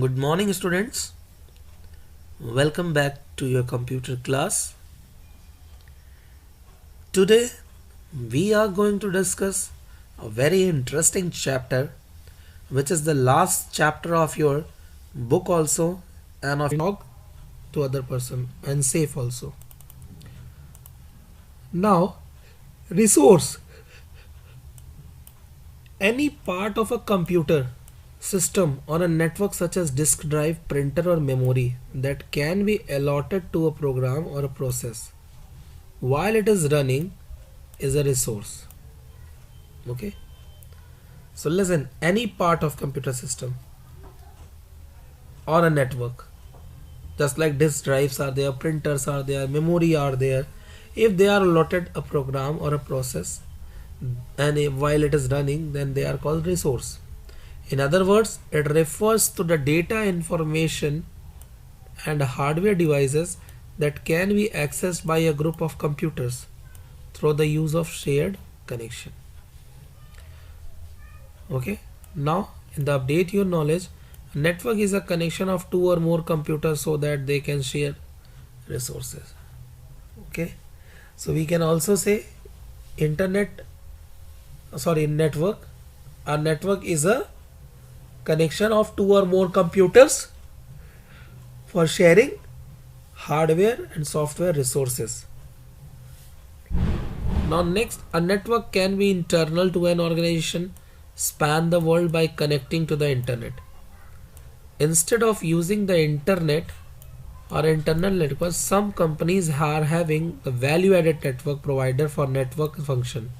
Good morning, students. Welcome back to your computer class. Today, we are going to discuss a very interesting chapter, which is the last chapter of your book also, and of talk to other person and safe also. Now, resource. Any part of a computer system on a network such as disk drive, printer or memory that can be allotted to a program or a process while it is running is a resource. Okay, so listen, any part of computer system on a network, just like disk drives are there, printers are there, memory are there, if they are allotted a program or a process and while it is running, then they are called resource. In other words, it refers to the data, information and hardware devices that can be accessed by a group of computers through the use of shared connection. Okay, now in the update your knowledge, a network is a connection of two or more computers so that they can share resources. Okay, so we can also say network. A network is a connection of two or more computers for sharing hardware and software resources. Now next, a network can be internal to an organization, span the world by connecting to the internet. Instead of using the internet or internal network, some companies are having a value-added network provider for network function.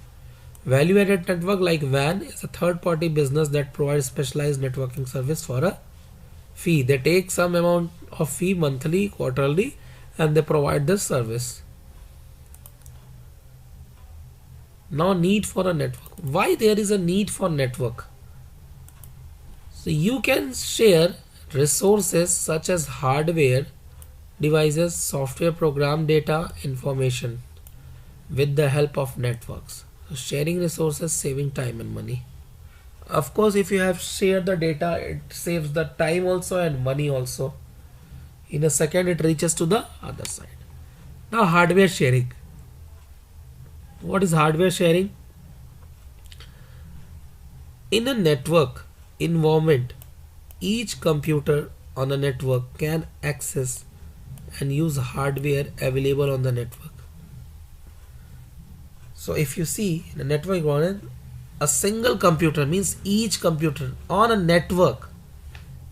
Value-added network like WAN is a third-party business that provides specialized networking service for a fee. They take some amount of fee monthly, quarterly, and they provide this service. Now need for a network. Why there is a need for network? So you can share resources such as hardware, devices, software, program, data, information with the help of networks. So sharing resources, saving time and money. Of course, if you have shared the data, it saves the time also and money also. In a second, it reaches to the other side. Now, hardware sharing. What is hardware sharing? In a network environment, each computer on a network can access and use hardware available on the network. So if you see in a network environment, a single computer means each computer on a network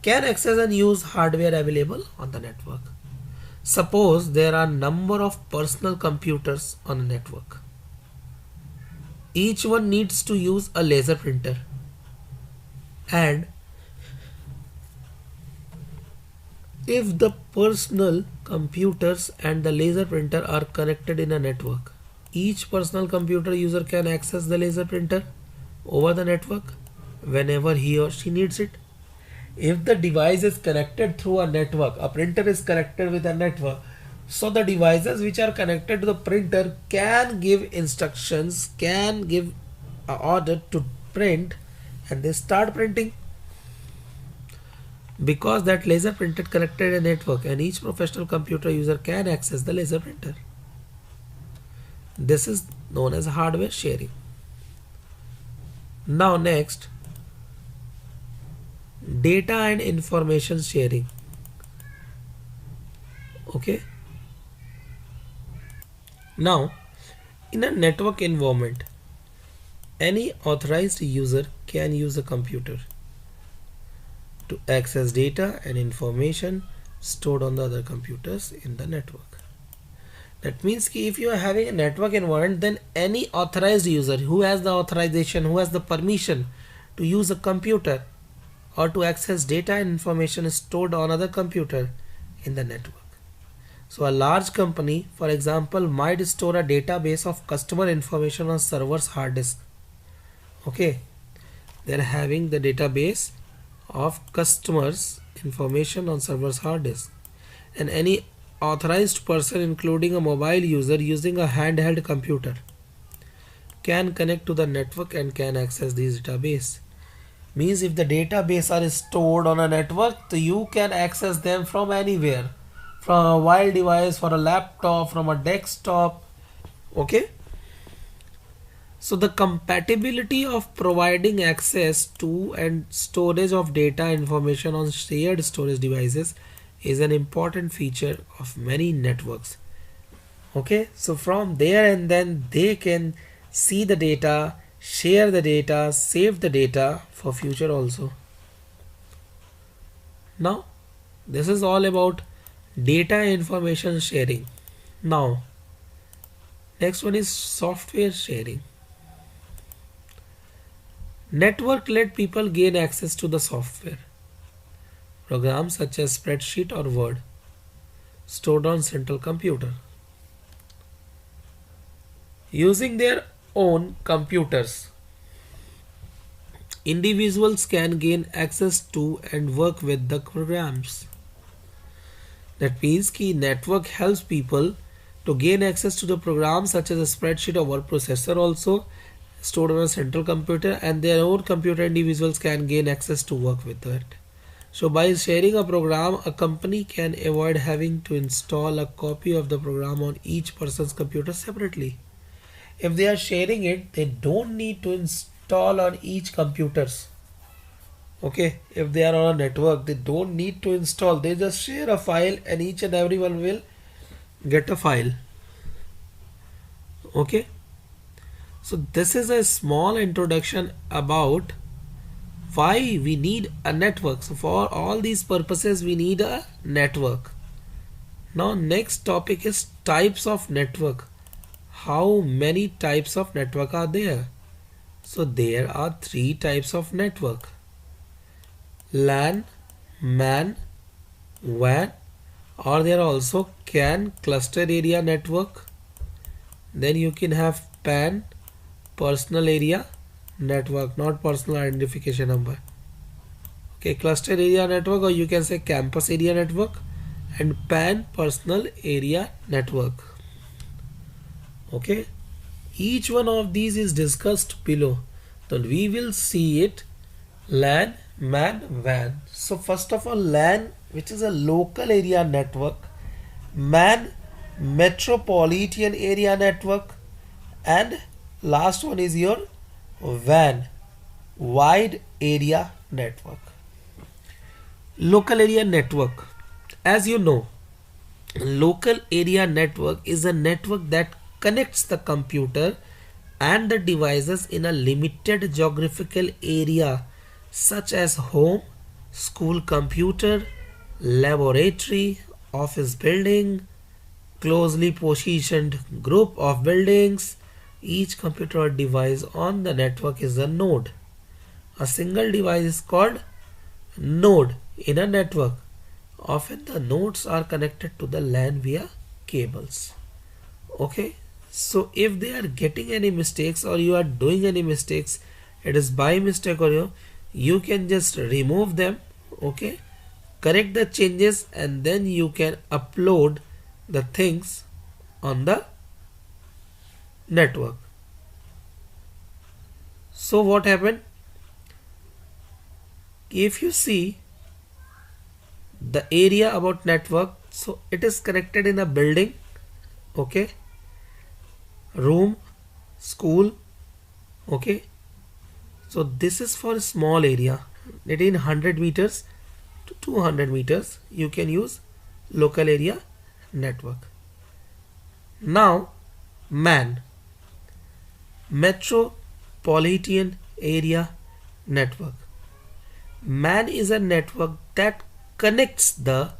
can access and use hardware available on the network. Suppose there are number of personal computers on a network. Each one needs to use a laser printer, and if the personal computers and the laser printer are connected in a network, each personal computer user can access the laser printer over the network whenever he or she needs it. If the device is connected through a network, a printer is connected with a network, so the devices which are connected to the printer can give instructions, can give an order to print, and they start printing. Because that laser printer connected a network and each professional computer user can access the laser printer. This is known as hardware sharing. Now next, data and information sharing. Okay. Now, in a network environment, any authorized user can use a computer to access data and information stored on the other computers in the network. That means that if you are having a network environment, then any authorized user who has the authorization, who has the permission to use a computer or to access data and information stored on other computer in the network. So a large company, for example, might store a database of customer information on server's hard disk. Okay, they're having the database of customers information on server's hard disk, and any authorized person, including a mobile user using a handheld computer, can connect to the network and can access this database. Means if the database are stored on a network, so you can access them from anywhere, from a mobile device, from a laptop, from a desktop. Okay. So the compatibility of providing access to and storage of data information on shared storage devices is an important feature of many networks. Okay, so from there and then they can see the data, share the data, save the data for future also. Now this is all about data information sharing. Now next one is software sharing. Network let people gain access to the software. Programs such as spreadsheet or Word stored on central computer. Using their own computers, individuals can gain access to and work with the programs. That means key network helps people to gain access to the programs such as a spreadsheet or word processor also stored on a central computer, and their own computer individuals can gain access to work with it. So by sharing a program, a company can avoid having to install a copy of the program on each person's computer separately. If they are sharing it, they don't need to install on each computers. Okay, if they are on a network, they don't need to install. They just share a file and each and everyone will get a file. Okay. So this is a small introduction about why we need a network. So for all these purposes we need a network. Now next topic is types of network. How many types of network are there? So there are 3 types of network: LAN, MAN, WAN, or there are also CAN, cluster area network. Then you can have PAN, personal area network, not personal identification number. Okay, cluster area network, or you can say campus area network, and PAN, personal area network. Okay, each one of these is discussed below, so we will see it. LAN, MAN, WAN. So first of all, LAN, which is a local area network, MAN, metropolitan area network, and last one is your WAN, wide area network. Local area network, as you know, local area network is a network that connects the computer and the devices in a limited geographical area such as home, school computer, laboratory, office building, closely positioned group of buildings. Each computer or device on the network is a node. A single device is called node in a network. Often the nodes are connected to the LAN via cables. Okay, so if they are getting any mistakes or you are doing any mistakes, it is by mistake, or you can just remove them. Okay, correct the changes and then you can upload the things on the network. So what happened? If you see the area about network, so it is connected in a building, okay, room, school, okay. So this is for a small area, within 100 meters to 200 meters you can use local area network. Now MAN, metropolitan area network. MAN is a network that connects the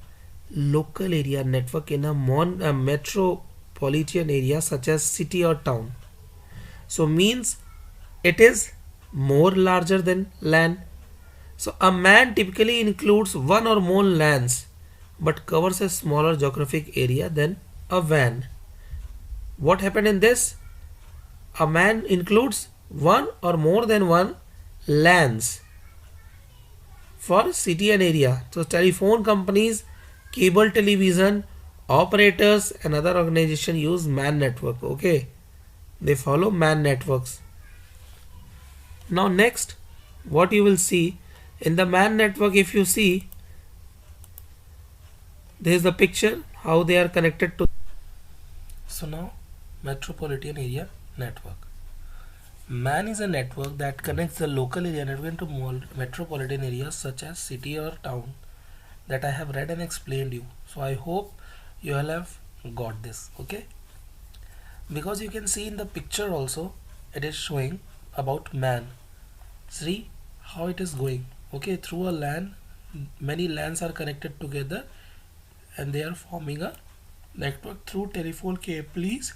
local area network in a metropolitan area such as city or town. So means it is more larger than LAN. So a MAN typically includes one or more LANs but covers a smaller geographic area than a WAN. What happened in this? A MAN includes one or more than one LANs for city and area. So telephone companies, cable television operators and other organizations use MAN network. Okay, they follow MAN networks. Now next, what you will see in the MAN network, if you see, this is the picture how they are connected to. So now, metropolitan area network. MAN is a network that connects the local area network to metropolitan areas such as city or town, that I have read and explained you. So I hope you all have got this. Okay, because you can see in the picture also it is showing about MAN. See how it is going. Okay, through a LAN, many LANs are connected together and they are forming a network through telephone cables.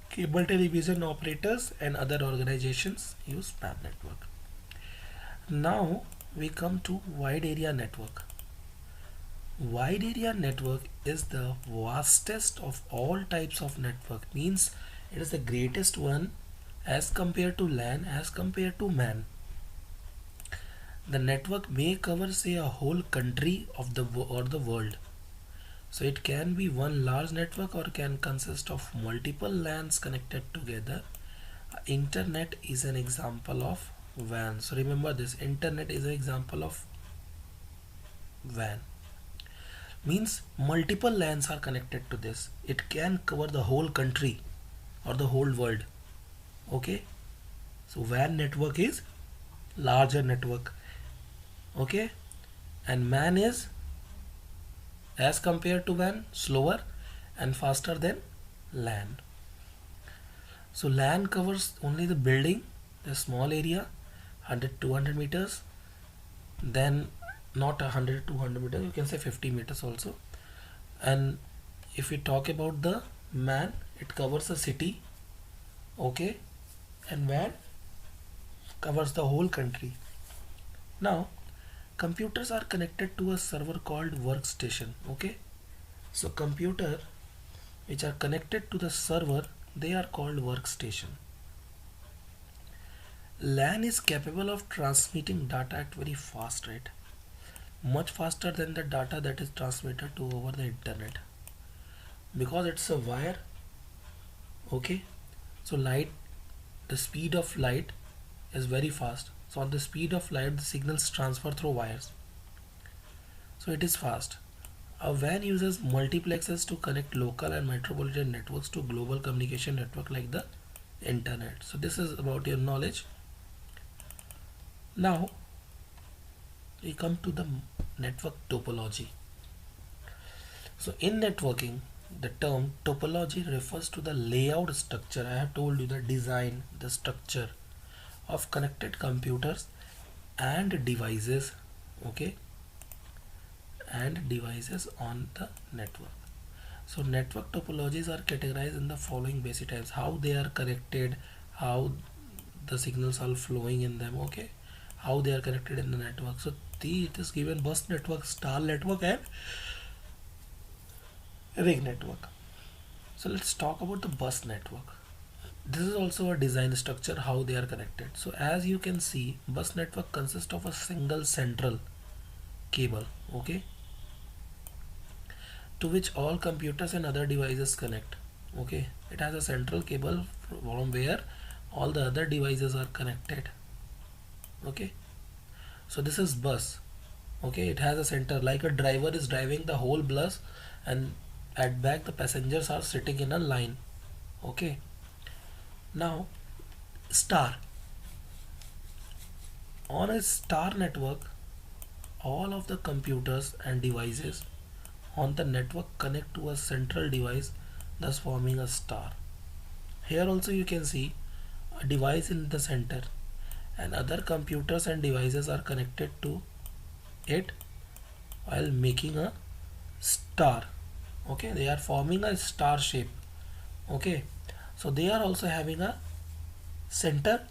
Cable television operators and other organizations use MAN network. Now we come to wide area network. Wide area network is the vastest of all types of network, means it is the greatest one as compared to LAN, as compared to MAN. The network may cover, say, a whole country of the world. So it can be one large network or can consist of multiple LANs connected together. Internet is an example of WAN. So remember this, internet is an example of WAN. Means multiple LANs are connected to this. It can cover the whole country or the whole world. Okay. So WAN network is larger network. Okay. And MAN is, as compared to WAN, slower and faster than LAN. So LAN covers only the building, the small area, 100-200 meters. Then not 100-200 meters, you can say 50 meters also. And if we talk about the MAN, it covers a city. Okay. And WAN covers the whole country. Now computers are connected to a server called workstation. Okay, so computer which are connected to the server, they are called workstation. LAN is capable of transmitting data at very fast rate, much faster than the data that is transmitted to over the internet, because it's a wire. Okay, so light, the speed of light is very fast. So on the speed of light, the signals transfer through wires. So it is fast. A WAN uses multiplexes to connect local and metropolitan networks to global communication network like the internet. So this is about your knowledge. Now we come to the network topology. So in networking, the term topology refers to the layout structure. I have told you the design, the structure of connected computers and devices. Okay, and devices on the network. So network topologies are categorized in the following basic types: how they are connected, how the signals are flowing in them. Okay, how they are connected in the network. So it is given bus network, star network, and ring network. So let's talk about the bus network. This is also a design structure, how they are connected. So as you can see, bus network consists of a single central cable, okay, to which all computers and other devices connect. Okay, it has a central cable from where all the other devices are connected. Okay, so this is bus. Okay, it has a center, like a driver is driving the whole bus, and at back the passengers are sitting in a line. Okay, now star. On a star network, all of the computers and devices on the network connect to a central device, thus forming a star. Here also you can see a device in the center, and other computers and devices are connected to it while making a star. Okay, they are forming a star shape. Okay, so they are also having a center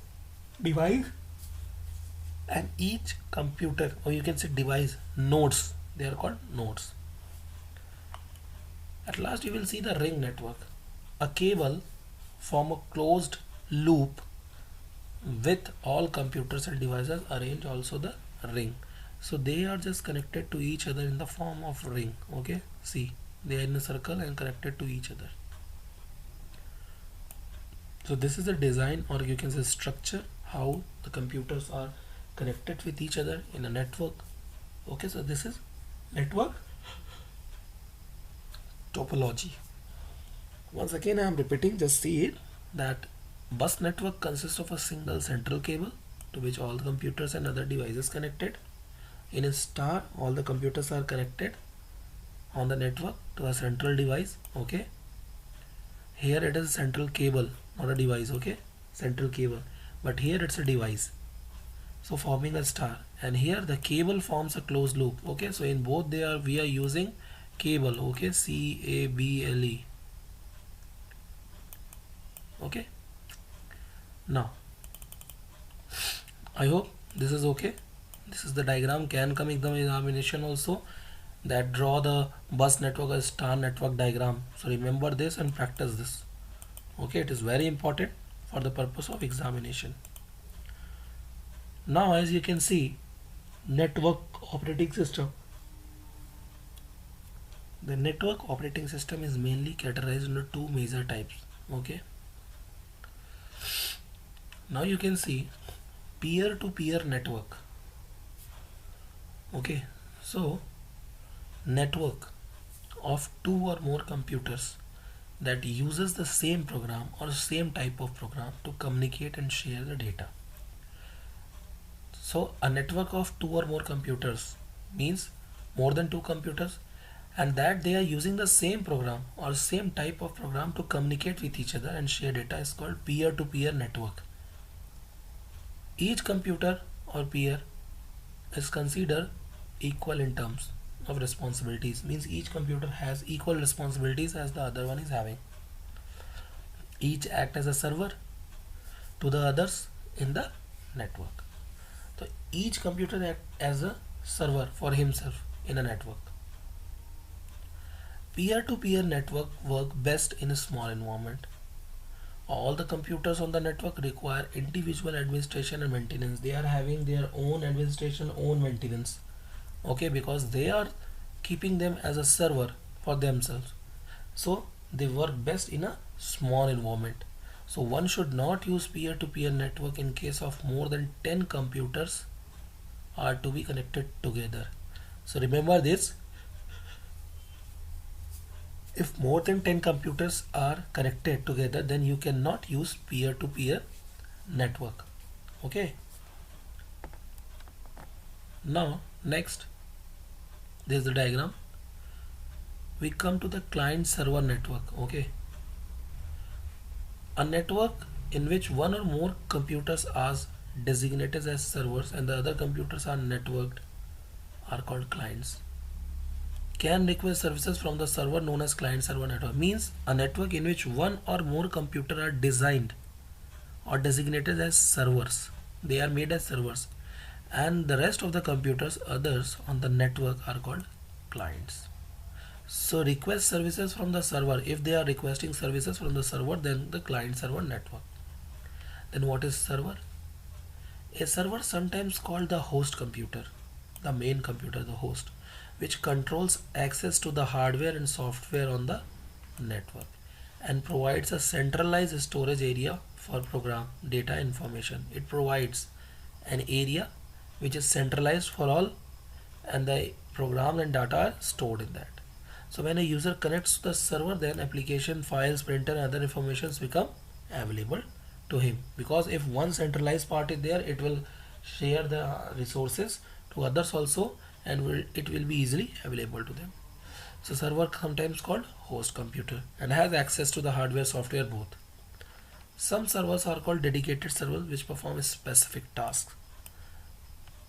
device, and each computer, or you can say device, nodes, they are called nodes. At last you will see the ring network. A cable form a closed loop with all computers and devices arrange also the ring. So they are just connected to each other in the form of ring. Okay, see, they are in a circle and connected to each other. So this is the design, or you can say structure, how the computers are connected with each other in a network. Okay, so this is network topology. Once again I am repeating, just see it, that bus network consists of a single central cable to which all the computers and other devices connected. In a star, all the computers are connected on the network to a central device. Okay, here it is a central cable, not a device. Okay, central cable, but here it's a device, so forming a star, and here the cable forms a closed loop. Okay, so in both we are using cable. Okay, CABLE. Okay, now I hope this is okay. This is the diagram, can come in the examination also, that draw the bus network as star network diagram. So remember this and practice this. Okay, it is very important for the purpose of examination. Now as you can see, network operating system. The network operating system is mainly categorized into two major types. Okay, now you can see peer-to-peer network. Okay, so network of two or more computers that uses the same program or same type of program to communicate and share the data. So a network of two or more computers means more than two computers, and that they are using the same program or same type of program to communicate with each other and share data is called peer-to-peer network. Each computer or peer is considered equal in terms of responsibilities, means each computer has equal responsibilities as the other one is having. Each act as a server to the others in the network. So each computer act as a server for himself in a network. Peer-to-peer network work best in a small environment. All the computers on the network require individual administration and maintenance. They are having their own administration, own maintenance. Okay, because they are keeping them as a server for themselves. So they work best in a small environment. So one should not use peer-to-peer network in case of more than 10 computers are to be connected together. So remember this, if more than 10 computers are connected together, then you cannot use peer-to-peer network. Okay, now next, this is the diagram. We come to the client server network. Okay, a network in which one or more computers are designated as servers and the other computers are networked are called clients. Can request services from the server known as client server network, means a network in which one or more computers are designed or designated as servers. They are made as servers, and the rest of the computers, others on the network, are called clients. So request services from the server. If they are requesting services from the server, then the client server network. Then what is server? A server, sometimes called the host computer, the main computer, the host, which controls access to the hardware and software on the network and provides a centralized storage area for program data information. It provides an area which is centralized for all, and the program and data are stored in that. So when a user connects to the server, then application, files, printer and other informations become available to him, because if one centralized part is there, it will share the resources to others also, and it will be easily available to them. So server, sometimes called host computer, and has access to the hardware, software both. Some servers are called dedicated servers which perform a specific task,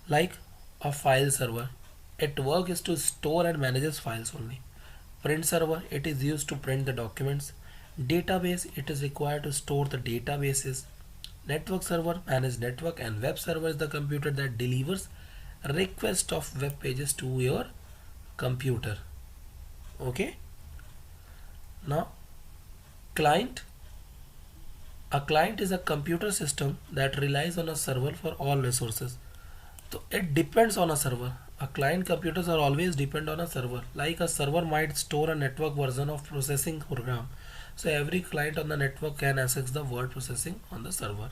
like a file server. Its work is to store and manages files only. Print server, it is used to print the documents. Database, it is required to store the databases. Network server manage network, and web server is the computer that delivers request of web pages to your computer. Okay, now client. A client is a computer system that relies on a server for all resources. So it depends on a server. A client computers are always depend on a server. Like a server might store a network version of processing program. So every client on the network can access the word processing on the server.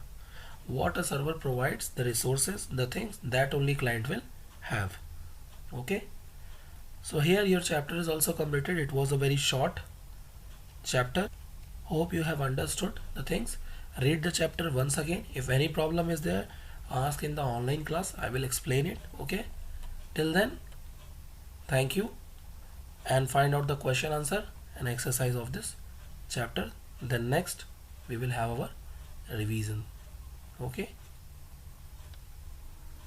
what a server provides, the resources, the things that only client will have. Okay, so here your chapter is also completed. It was a very short chapter. Hope you have understood the things. Read the chapter once again. If any problem is there, ask in the online class. I will explain it. Okay, till then, thank you, and find out the question answer and exercise of this chapter. Then next we will have our revision. Okay.